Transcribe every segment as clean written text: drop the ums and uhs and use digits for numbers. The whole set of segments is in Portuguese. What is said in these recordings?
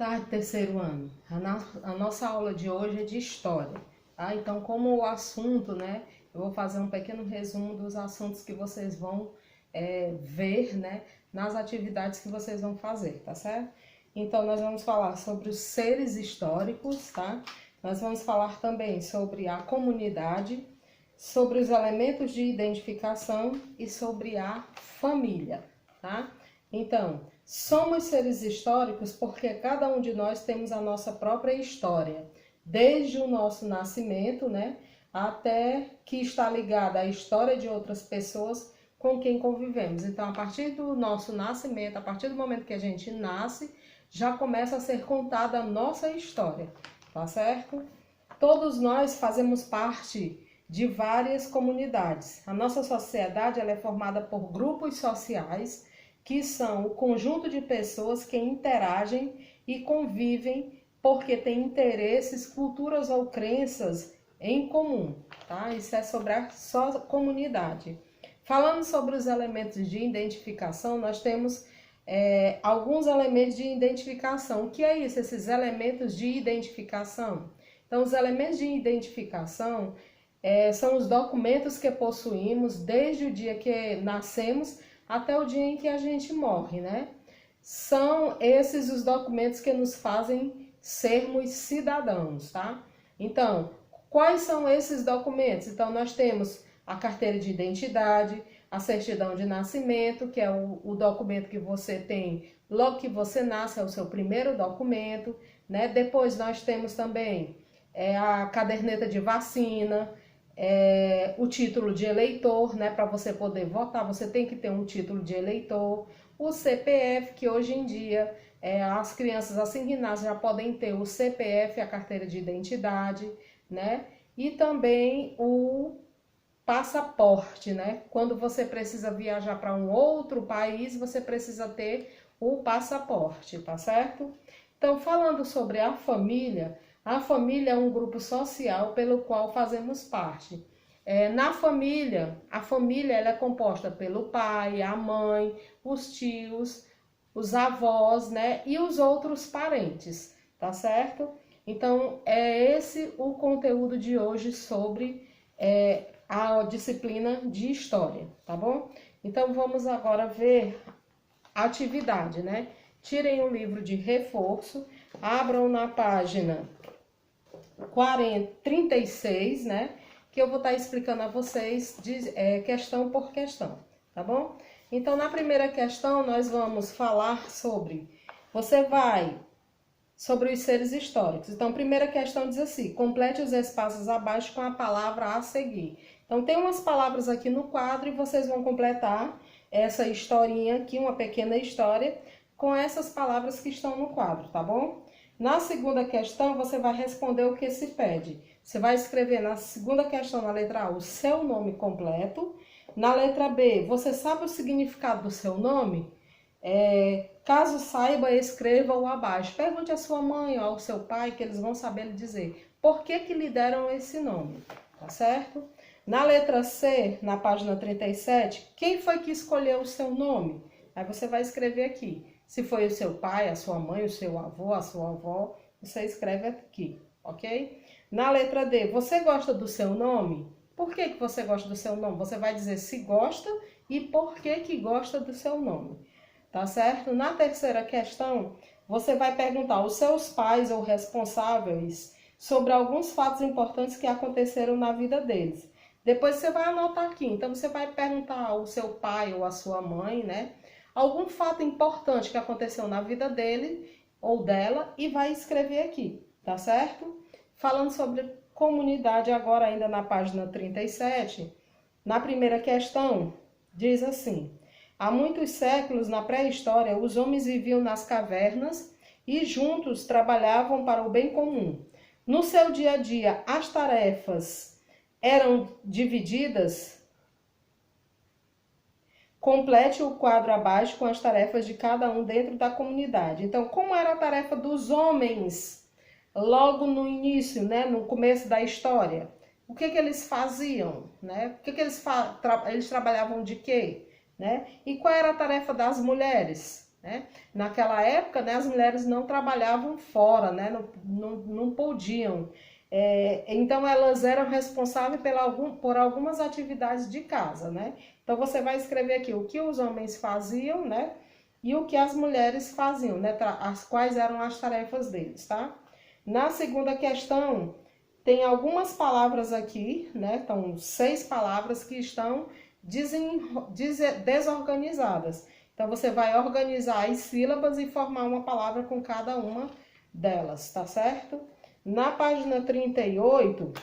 tarde, terceiro ano. A nossa aula de hoje é de história, tá? Então, como o assunto, né, eu vou fazer um pequeno resumo dos assuntos que vocês vão ver, né, nas atividades que vocês vão fazer, tá certo? Então, nós vamos falar sobre os seres históricos, tá? Nós vamos falar também sobre a comunidade, sobre os elementos de identificação e sobre a família, tá? Então, somos seres históricos porque cada um de nós temos a nossa própria história, desde o nosso nascimento, né, até que está ligada à história de outras pessoas com quem convivemos. Então, a partir do nosso nascimento, a partir do momento que a gente nasce, já começa a ser contada a nossa história, tá certo? Todos nós fazemos parte de várias comunidades. A nossa sociedade ela é formada por grupos sociais, que são o conjunto de pessoas que interagem e convivem porque têm interesses, culturas ou crenças em comum, tá? Isso é sobre a só comunidade. Falando sobre os elementos de identificação, nós temos alguns elementos de identificação. O que é isso, esses elementos de identificação? Então, os elementos de identificação são os documentos que possuímos desde o dia que nascemos até o dia em que a gente morre, né? São esses os documentos que nos fazem sermos cidadãos, tá? Então, quais são esses documentos? Então, nós temos a carteira de identidade, a certidão de nascimento, que é o documento que você tem logo que você nasce, é o seu primeiro documento, né? Depois nós temos também a caderneta de vacina, o título de eleitor, né? Para você poder votar, você tem que ter um título de eleitor, o CPF, que hoje em dia as crianças assim que nascem já podem ter o CPF, a carteira de identidade, né? E também o passaporte, né? Quando você precisa viajar para um outro país, você precisa ter o passaporte, tá certo? Então, falando sobre a família é um grupo social pelo qual fazemos parte. Na família, a família ela é composta pelo pai, a mãe, os tios, os avós, né? E os outros parentes, tá certo? Então, é esse o conteúdo de hoje sobre a disciplina de história, tá bom? Então, vamos agora ver a atividade, né? Tirem o livro de reforço, abram na página 36, né? Que eu vou estar explicando a vocês questão por questão, tá bom? Então, na primeira questão, nós vamos falar sobre os seres históricos. Então, a primeira questão diz assim: complete os espaços abaixo com a palavra a seguir. Então, tem umas palavras aqui no quadro e vocês vão completar essa historinha aqui, uma pequena história, com essas palavras que estão no quadro, tá bom? Na segunda questão, você vai responder o que se pede. Você vai escrever na segunda questão, na letra A, o seu nome completo. Na letra B, você sabe o significado do seu nome? Caso saiba, escreva-o abaixo. Pergunte à sua mãe ou ao seu pai, que eles vão saber lhe dizer por que lhe deram esse nome, tá certo? Na letra C, na página 37, quem foi que escolheu o seu nome? Aí você vai escrever aqui. Se foi o seu pai, a sua mãe, o seu avô, a sua avó, você escreve aqui, ok? Na letra D, você gosta do seu nome? Por que você gosta do seu nome? Você vai dizer se gosta e por que gosta do seu nome, tá certo? Na terceira questão, você vai perguntar aos seus pais ou responsáveis sobre alguns fatos importantes que aconteceram na vida deles. Depois você vai anotar aqui, então você vai perguntar ao seu pai ou à sua mãe, né? Algum fato importante que aconteceu na vida dele ou dela e vai escrever aqui, tá certo? Falando sobre comunidade agora ainda na página 37, na primeira questão, diz assim: há muitos séculos na pré-história, os homens viviam nas cavernas e juntos trabalhavam para o bem comum. No seu dia a dia, as tarefas eram divididas. Complete o quadro abaixo com as tarefas de cada um dentro da comunidade. Então, como era a tarefa dos homens logo no início, né, no começo da história? O que eles faziam, né? O que eles trabalhavam de quê, né? E qual era a tarefa das mulheres? né? Naquela época, né, as mulheres não trabalhavam fora, né? Não podiam. Então, elas eram responsáveis por algumas atividades de casa, né? Então, você vai escrever aqui o que os homens faziam, né? E o que as mulheres faziam, né? Quais eram as tarefas deles, tá? Na segunda questão, tem algumas palavras aqui, né? Então, 6 palavras que estão desorganizadas. Então, você vai organizar as sílabas e formar uma palavra com cada uma delas, tá certo? Na página 38,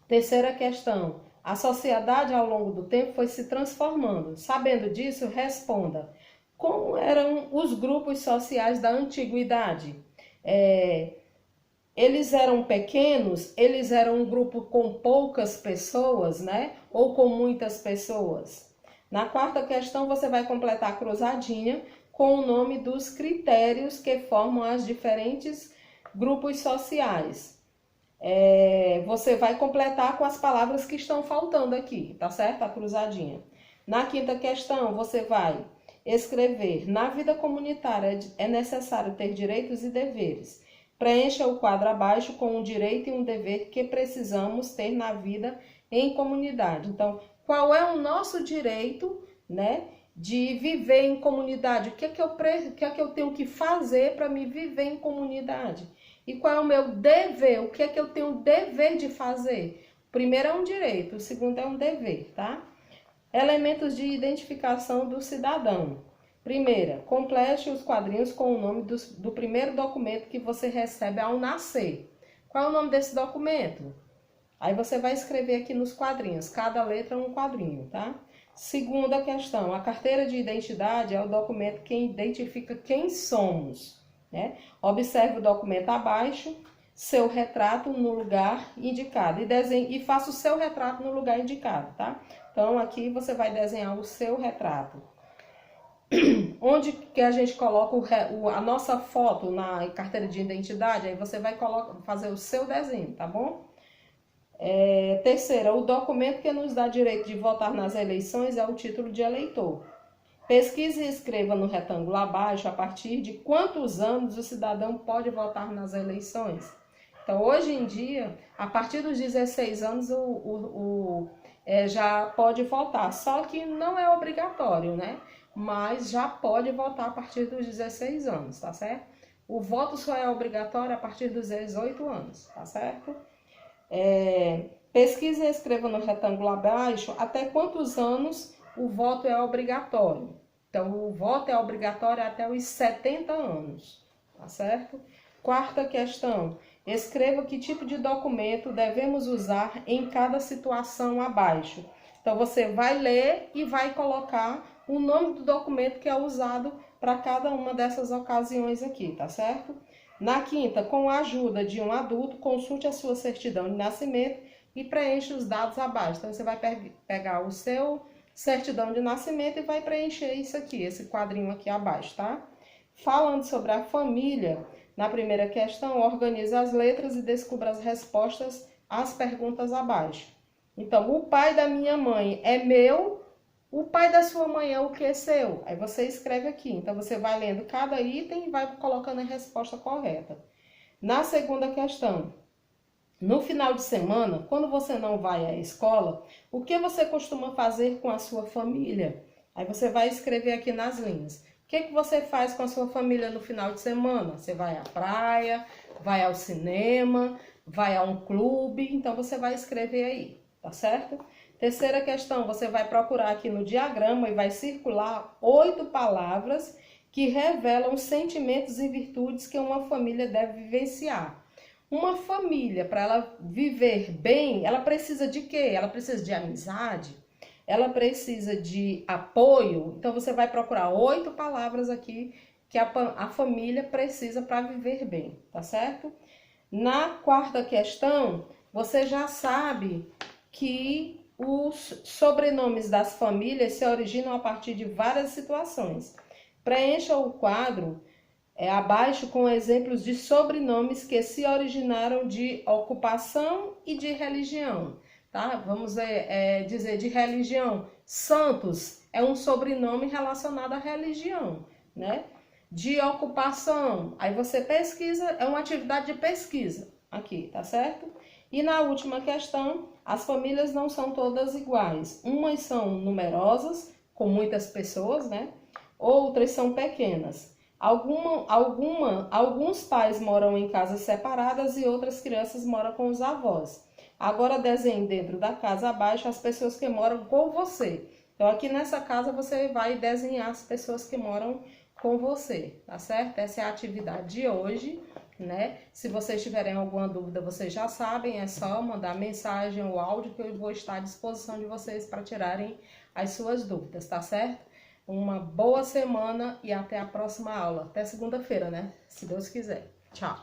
terceira questão. A sociedade, ao longo do tempo, foi se transformando. Sabendo disso, responda. Como eram os grupos sociais da antiguidade? Eles eram pequenos? Eles eram um grupo com poucas pessoas, né? Ou com muitas pessoas? Na quarta questão, você vai completar a cruzadinha com o nome dos critérios que formam as diferentes grupos sociais. Você vai completar com as palavras que estão faltando aqui, tá certo? A cruzadinha. Na quinta questão, você vai escrever: na vida comunitária é necessário ter direitos e deveres. Preencha o quadro abaixo com um direito e um dever que precisamos ter na vida em comunidade. Então, qual é o nosso direito, né, de viver em comunidade? O que é que eu tenho que fazer para me viver em comunidade? E qual é o meu dever? O que é que eu tenho dever de fazer? O primeiro é um direito, o segundo é um dever, tá? Elementos de identificação do cidadão. Primeira, complete os quadrinhos com o nome do primeiro documento que você recebe ao nascer. Qual é o nome desse documento? Aí você vai escrever aqui nos quadrinhos, cada letra um quadrinho, tá? Segunda questão, a carteira de identidade é o documento que identifica quem somos, né? Observe o documento abaixo, seu retrato no lugar indicado e faça o seu retrato no lugar indicado, tá? Então, aqui você vai desenhar o seu retrato. Onde que a gente coloca a nossa foto na carteira de identidade, aí você vai fazer o seu desenho, tá bom? Terceira, o documento que nos dá direito de votar nas eleições é o título de eleitor. Pesquise e escreva no retângulo abaixo a partir de quantos anos o cidadão pode votar nas eleições. Então, hoje em dia, a partir dos 16 anos, já pode votar, só que não é obrigatório, né? Mas já pode votar a partir dos 16 anos, tá certo? O voto só é obrigatório a partir dos 18 anos, tá certo? Pesquise e escreva no retângulo abaixo até quantos anos o voto é obrigatório. Então, o voto é obrigatório até os 70 anos, tá certo? Quarta questão, escreva que tipo de documento devemos usar em cada situação abaixo. Então, você vai ler e vai colocar o nome do documento que é usado para cada uma dessas ocasiões aqui, tá certo? Na quinta, com a ajuda de um adulto, consulte a sua certidão de nascimento e preencha os dados abaixo. Então, você vai pegar o seu certidão de nascimento e vai preencher isso aqui, esse quadrinho aqui abaixo, tá? Falando sobre a família, na primeira questão, organize as letras e descubra as respostas às perguntas abaixo. Então, o pai da minha mãe é meu, o pai da sua mãe é o que é seu? Aí você escreve aqui. Então, você vai lendo cada item e vai colocando a resposta correta. Na segunda questão, no final de semana, quando você não vai à escola, o que você costuma fazer com a sua família? Aí você vai escrever aqui nas linhas. O que você faz com a sua família no final de semana? Você vai à praia, vai ao cinema, vai a um clube, então você vai escrever aí, tá certo? Terceira questão, você vai procurar aqui no diagrama e vai circular 8 palavras que revelam sentimentos e virtudes que uma família deve vivenciar. Uma família, para ela viver bem, ela precisa de quê? Ela precisa de amizade, ela precisa de apoio. Então, você vai procurar 8 palavras aqui que a família precisa para viver bem, tá certo? Na quarta questão, você já sabe que os sobrenomes das famílias se originam a partir de várias situações. Preencha o quadro abaixo com exemplos de sobrenomes que se originaram de ocupação e de religião. Tá? Vamos dizer de religião. Santos é um sobrenome relacionado à religião. né? De ocupação, aí você pesquisa, é uma atividade de pesquisa aqui, tá certo? E na última questão, as famílias não são todas iguais. Umas são numerosas, com muitas pessoas, né? Outras são pequenas. Alguns pais moram em casas separadas e outras crianças moram com os avós. Agora desenhe dentro da casa abaixo as pessoas que moram com você. Então aqui nessa casa você vai desenhar as pessoas que moram com você, tá certo? Essa é a atividade de hoje, né? Se vocês tiverem alguma dúvida, vocês já sabem, é só mandar mensagem ou áudio que eu vou estar à disposição de vocês para tirarem as suas dúvidas, tá certo? Uma boa semana e até a próxima aula. Até segunda-feira, né? Se Deus quiser. Tchau!